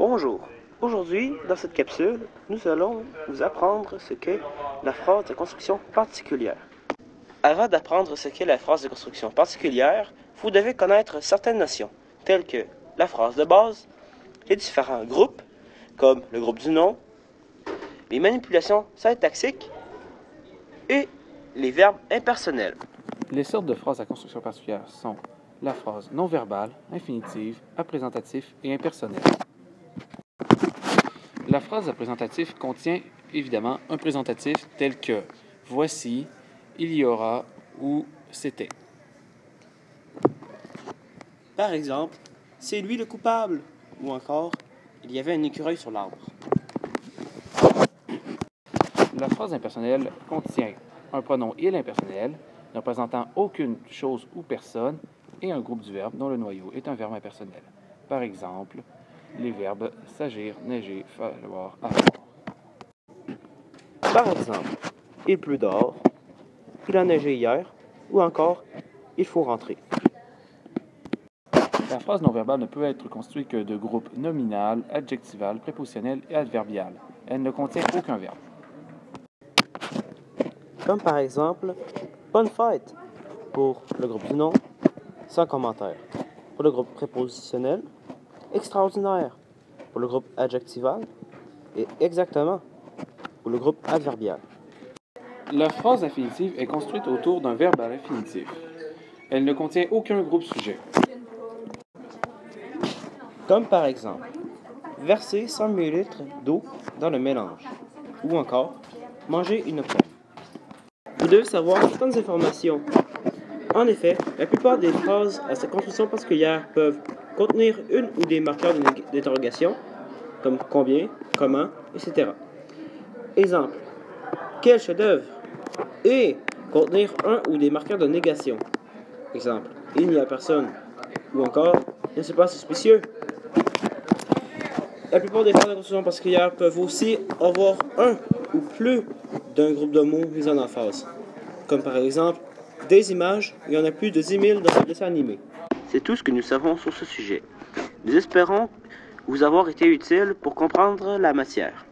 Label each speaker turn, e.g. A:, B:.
A: Bonjour, aujourd'hui dans cette capsule, nous allons vous apprendre ce qu'est la phrase de construction particulière. Avant d'apprendre ce qu'est la phrase de construction particulière, vous devez connaître certaines notions, telles que la phrase de base, les différents groupes, comme le groupe du nom, les manipulations syntaxiques et les verbes impersonnels.
B: Les sortes de phrases à construction particulière sont la phrase non verbale, infinitive, apprésentatif et impersonnel. La phrase apprésentative contient évidemment un présentatif tel que « voici »,« il y aura » ou « c'était ».
A: Par exemple, « c'est lui le coupable » ou encore « il y avait un écureuil sur l'arbre ».
B: La phrase impersonnelle contient un pronom il impersonnel ne représentant aucune chose ou personne et un groupe du verbe dont le noyau est un verbe impersonnel. Par exemple, les verbes s'agir, neiger, falloir, avoir.
A: Par exemple, il pleut dehors, il a neigé hier, ou encore, il faut rentrer.
B: La phrase non verbale ne peut être constituée que de groupes nominal, adjectival, prépositionnel et adverbial. Elle ne contient aucun verbe.
A: Comme par exemple, bonne fête pour le groupe du nom, sans commentaire. Pour le groupe prépositionnel, extraordinaire pour le groupe adjectival et exactement pour le groupe adverbial.
B: La phrase infinitive est construite autour d'un verbe à l'infinitif. Elle ne contient aucun groupe sujet.
A: Comme par exemple, verser 100 ml d'eau dans le mélange. Ou encore, manger une pomme. Vous devez savoir certaines informations. En effet, la plupart des phrases à cette construction particulière peuvent contenir une ou des marqueurs d'interrogation, comme combien, comment, etc. Exemple, quel chef-d'œuvre? Et contenir un ou des marqueurs de négation. Exemple, il n'y a personne. Ou encore, il ne c'est pas suspicieux. La plupart des phrases de construction particulière peuvent aussi avoir un ou plus d'un groupe de mots mis en emphase. Comme par exemple, des images, il y en a plus de 10 000 dans le dessin animé. C'est tout ce que nous savons sur ce sujet. Nous espérons vous avoir été utile pour comprendre la matière.